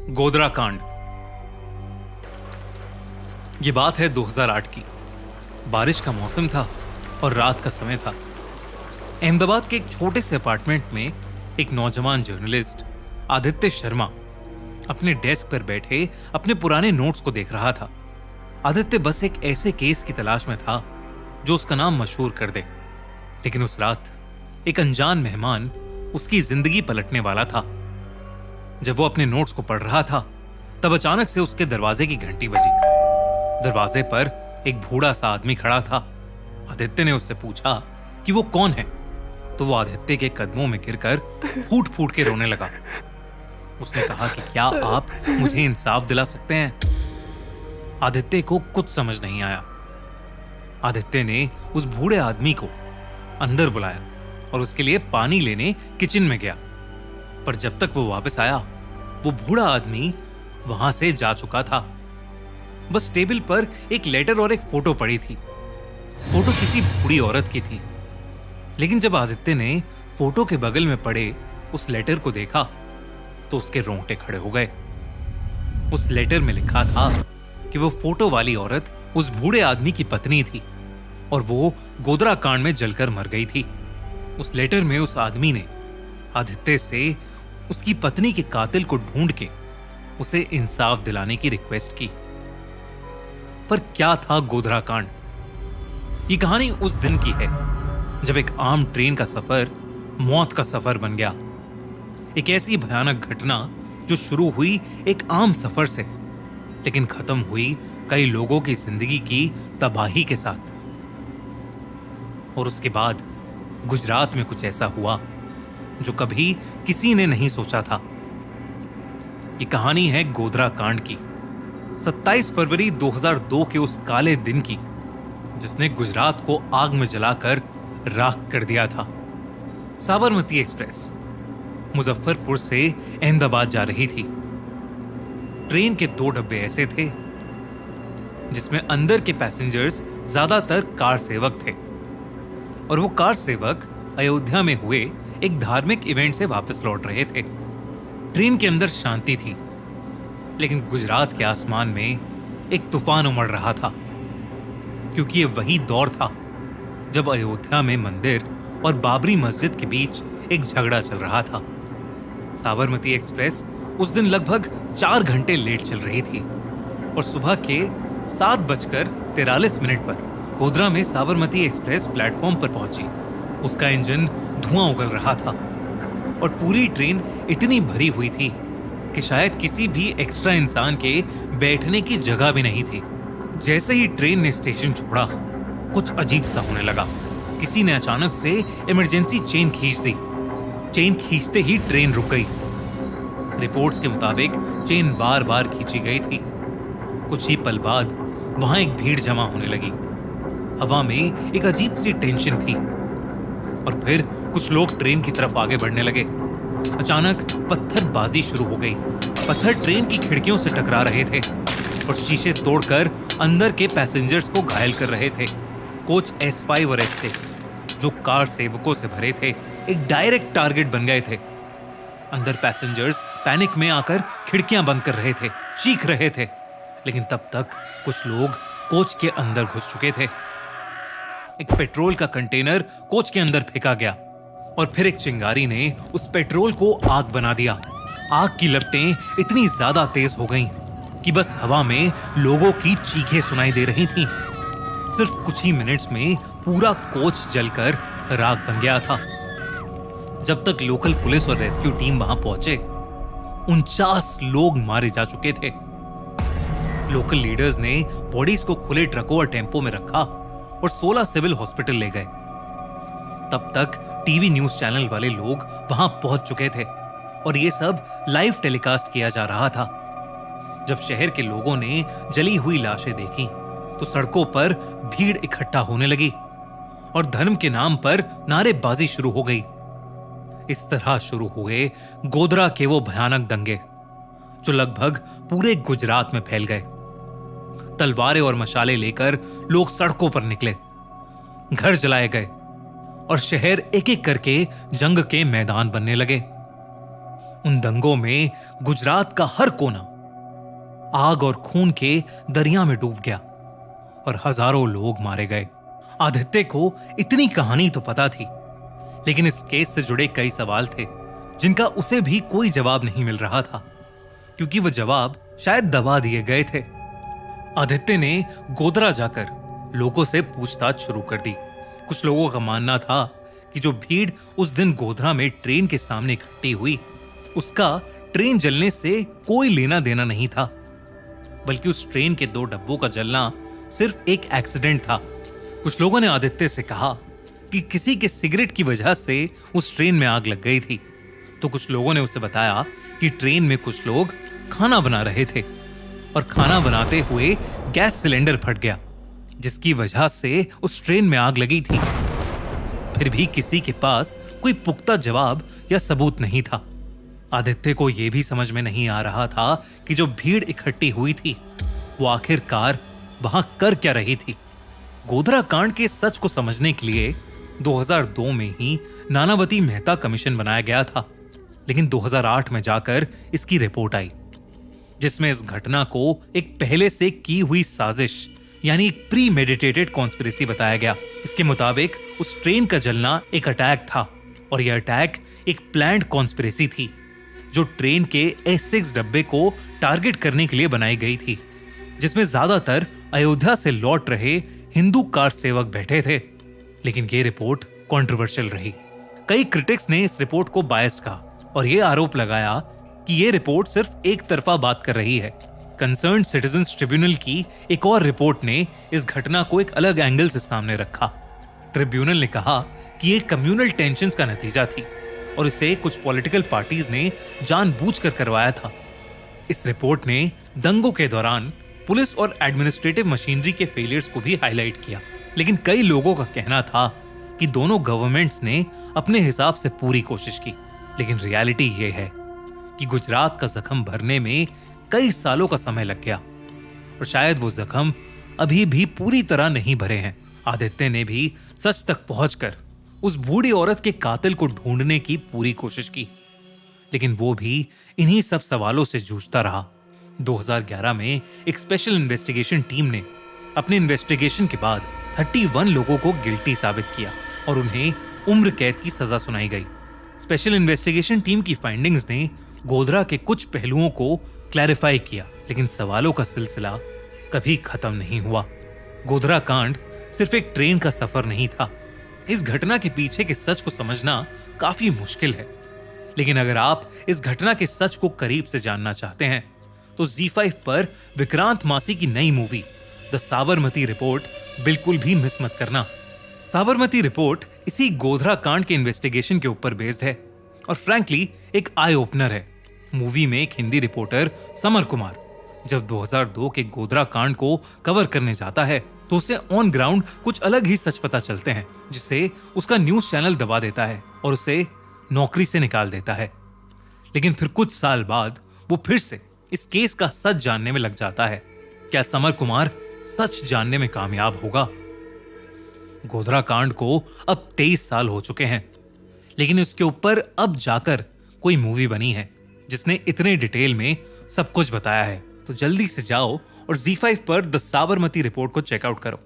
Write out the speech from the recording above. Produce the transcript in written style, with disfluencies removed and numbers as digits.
गोधरा कांड। ये बात है 2008 की। बारिश का मौसम था और रात का समय था। अहमदाबाद के एक छोटे से अपार्टमेंट में एक नौजवान जर्नलिस्ट आदित्य शर्मा अपने डेस्क पर बैठे अपने पुराने नोट्स को देख रहा था। आदित्य बस एक ऐसे केस की तलाश में था जो उसका नाम मशहूर कर दे। लेकिन उस रात एक अनजान मेहमान उसकी जिंदगी पलटने वाला था। जब वो अपने नोट्स को पढ़ रहा था तब अचानक से उसके दरवाजे की घंटी बजी। दरवाजे पर एक बूढ़ा सा आदमी खड़ा था। आदित्य ने उससे पूछा कि वो कौन है, तो वो आदित्य के कदमों में गिरकर फूट फूट के रोने लगा। उसने कहा कि क्या आप मुझे इंसाफ दिला सकते हैं? आदित्य को कुछ समझ नहीं आया। आदित्य ने उस बूढ़े आदमी को अंदर बुलाया और उसके लिए पानी लेने किचन में गया। पर जब तक वो वापस आया वो बूढ़ा आदमी वहां से जा चुका था। बस टेबल पर एक लेटर और एक फोटो पड़ी थी। फोटो किसी बूढ़ी औरत की थी। लेकिन जब आदित्य ने फोटो के बगल में पड़े उस लेटर को देखा तो उसके रोंगटे खड़े हो गए। उस लेटर में लिखा था कि वो फोटो वाली औरत उस बूढ़े आदमी की पत्नी थी और वो गोधरा कांड में जलकर मर गई थी। उस लेटर में उस आदमी ने आदित्य से उसकी पत्नी के कातिल को ढूंढ के उसे इंसाफ दिलाने की रिक्वेस्ट की। पर क्या था गोधरा कांड? ये कहानी उस दिन की है जब एक आम ट्रेन का सफर मौत का सफर बन गया। एक ऐसी भयानक घटना जो शुरू हुई एक आम सफर से लेकिन खत्म हुई कई लोगों की जिंदगी की तबाही के साथ। और उसके बाद गुजरात में कुछ ऐसा हुआ जो कभी किसी ने नहीं सोचा था। ये कहानी है गोधरा कांड की, 27 फरवरी 2002 के उस काले दिन की जिसने गुजरात को आग में जलाकर राख कर दिया था। साबरमती एक्सप्रेस मुजफ्फरपुर से अहमदाबाद जा रही थी। ट्रेन के 2 डब्बे ऐसे थे जिसमें अंदर के पैसेंजर्स ज्यादातर कार सेवक थे और वो कार सेवक अयोध्या में हुए एक धार्मिक इवेंट से वापस लौट रहे थे। ट्रेन के अंदर शांति थी लेकिन गुजरात के आसमान में एक तूफान उमड़ रहा था, क्योंकि ये वही दौर था जब अयोध्या में मंदिर और बाबरी मस्जिद के बीच एक झगड़ा चल रहा था। साबरमती एक्सप्रेस उस दिन लगभग 4 घंटे लेट चल रही थी और सुबह के 7:43 पर गोधरा में साबरमती एक्सप्रेस प्लेटफॉर्म पर पहुंची। उसका इंजन धुआं उगल रहा था और पूरी ट्रेन इतनी भरी हुई थी कि शायद किसी भी एक्स्ट्रा इंसान के बैठने की जगह भी नहीं थी। जैसे ही ट्रेन ने स्टेशन छोड़ा कुछ अजीब सा होने लगा। किसी ने अचानक से इमरजेंसी चेन खींच दी। चेन खींचते ही ट्रेन रुक गई। रिपोर्ट्स के मुताबिक चेन बार बार खींची गई थी। कुछ ही पल बाद वहां एक भीड़ जमा होने लगी। हवा में एक अजीब सी टेंशन थी और फिर कुछ लोग ट्रेन की तरफ आगे बढ़ने लगे। अचानक पत्थरबाजी शुरू हो गई। पत्थर ट्रेन की खिड़कियों से टकरा रहे थे और शीशे तोड़कर अंदर के पैसेंजर्स को घायल कर रहे थे। कोच S5 और S6 जो कार सेवकों से भरे थे एक डायरेक्ट टारगेट बन गए थे। अंदर पैसेंजर्स पैनिक में आकर खिड़कियां बंद कर रहे थे, चीख रहे थे। लेकिन तब तक कुछ लोग कोच के अंदर घुस चुके थे। एक पेट्रोल का कंटेनर कोच के अंदर फेंका गया और फिर एक चिंगारी ने उस पेट्रोल को आग बना दिया। आग की लपटें इतनी ज्यादा तेज हो गईं कि बस हवा में लोगों की चीखें सुनाई दे रही थीं। सिर्फ कुछ ही मिनट्स में पूरा कोच जलकर राख बन गया था। जब तक लोकल पुलिस और रेस्क्यू टीम वहां पहुंचे 49 लोग मारे जा चुके थे। लोकल लीडर्स ने बॉडीज को खुले ट्रकों और टेम्पो में रखा और 16 सिविल हॉस्पिटल ले गए। तब तक टीवी न्यूज चैनल वाले लोग वहां पहुंच चुके थे और ये सब लाइव टेलीकास्ट किया जा रहा था। जब शहर के लोगों ने जली हुई लाशें देखी तो सड़कों पर भीड़ इकट्ठा होने लगी और धर्म के नाम पर नारेबाजी शुरू हो गई। इस तरह शुरू हुए गोधरा के वो भयानक दंगे जो लगभग पूरे गुजरात में फैल गए। तलवारें और मशाले लेकर लोग सड़कों पर निकले, घर जलाए गए और शहर एक एक करके जंग के मैदान बनने लगे। उन दंगों में गुजरात का हर कोना आग और खून के दरिया में डूब गया और हजारों लोग मारे गए। आदित्य को इतनी कहानी तो पता थी, लेकिन इस केस से जुड़े कई सवाल थे जिनका उसे भी कोई जवाब नहीं मिल रहा था, क्योंकि वो जवाब शायद दबा दिए गए थे। आदित्य ने गोधरा जाकर लोगों से पूछताछ शुरू कर दी। कुछ लोगों का मानना था कि जो भीड़ उस दिन गोधरा में ट्रेन के सामने इकट्ठी हुई, उसका ट्रेन जलने से कोई लेना देना नहीं था, बल्कि उस ट्रेन के 2 डब्बों का जलना सिर्फ एक एक्सीडेंट था। कुछ लोगों ने आदित्य से कहा कि किसी के सिगरेट की वजह से उस ट्रेन में आग लग गई थी, तो कुछ लोगों ने उसे बताया कि ट्रेन में कुछ लोग खाना बना रहे थे और खाना बनाते हुए गैस सिलेंडर फट गया, जिसकी वजह से उस ट्रेन में आग लगी थी। फिर भी किसी के पास कोई पुख्ता जवाब या सबूत नहीं था। आदित्य को यह भी समझ में नहीं आ रहा था कि जो भीड़ इकट्ठी हुई थी, वो आखिरकार वहां कर क्या रही थी। गोधरा कांड के सच को समझने के लिए 2002 में ही नानावती मेहता कमीशन बनाया गया था, लेकिन 2008 में जाकर इसकी रिपोर्ट आई, जिसमें इस घटना को एक पहले से की हुई साजिश यानी एक प्री मेडिटेटेड कॉन्स्पिरेसी बताया गया। इसके मुताबिक उस ट्रेन का जलना एक अटैक था और यह अटैक एक प्लान्ड कॉन्स्पिरेसी थी, जो ट्रेन के S6 डब्बे को टारगेट करने के लिए बनाई गई थी, जिसमें ज्यादातर अयोध्या से लौट रहे हिंदू कार सेवक बैठे थे। लेकिन यह रिपोर्ट कंट्रोवर्शियल रही। कई क्रिटिक्स ने इस रिपोर्ट को बायस्ड कहा और यह आरोप लगाया कि यह रिपोर्ट सिर्फ एक तरफा बात कर रही है। कंसर्न सिटीजंस ट्रिब्यूनल की एक और रिपोर्ट ने इस घटना को एक अलग एंगल से सामने रखा। ट्रिब्यूनल ने कहा कि यह कम्युनल टेंशंस का नतीजा थी और इसे कुछ पॉलिटिकल पार्टीज ने जानबूझकर करवाया था। इस रिपोर्ट ने दंगों के दौरान पुलिस और एडमिनिस्ट्रेटिव मशीनरी के फेलियर्स को भी हाईलाइट किया, लेकिन कई लोगों का कहना था कि दोनों गवर्नमेंट्स ने अपने हिसाब से पूरी कोशिश की। लेकिन रियलिटी यह है कि गुजरात का जख्म भरने में कई सालों का समय लग गया और शायद वो जख्म अभी भी पूरी तरह नहीं भरे हैं। आदित्य ने भी सच तक पहुंचकर उस बूढ़ी औरत के कातिल को ढूंढने की पूरी कोशिश की, लेकिन वो भी इन्हीं सब सवालों से जूझता रहा। 2011 में एक स्पेशल इन्वेस्टिगेशन टीम ने अपने इन्वेस्टिगेशन के बाद 31 लोगों को गिल्टी साबित किया और उन्हें उम्र कैद की सजा सुनाई गई। स्पेशल इन्वेस्टिगेशन टीम की फाइंडिंग्स ने गोधरा के कुछ पहलुओं को क्लैरिफाई किया, लेकिन सवालों का सिलसिला कभी खत्म नहीं हुआ। गोधरा कांड सिर्फ एक ट्रेन का सफर नहीं था। इस घटना के पीछे के सच को समझना काफी मुश्किल है, लेकिन अगर आप इस घटना के सच को करीब से जानना चाहते हैं तो ZEE5 पर विक्रांत मासी की नई मूवी द साबरमती रिपोर्ट बिल्कुल भी मिस मत करना। साबरमती रिपोर्ट इसी गोधरा कांड के इन्वेस्टिगेशन के ऊपर बेस्ड है और फ्रैंकली एक आई ओपनर है। मूवी में एक हिंदी रिपोर्टर समर कुमार जब 2002 के गोधरा कांड को कवर करने जाता है तो उसे ऑन ग्राउंड कुछ अलग ही सच पता चलते हैं, जिसे उसका न्यूज चैनल दबा देता है और उसे नौकरी से निकाल देता है। लेकिन फिर कुछ साल बाद वो फिर से इस केस का सच जानने में लग जाता है। क्या समर कुमार सच जानने में कामयाब होगा? गोधरा कांड को अब 23 साल हो चुके हैं, लेकिन उसके ऊपर अब जाकर कोई मूवी बनी है जिसने इतने डिटेल में सब कुछ बताया है। तो जल्दी से जाओ और ZEE5 पर द साबरमती रिपोर्ट को चेकआउट करो।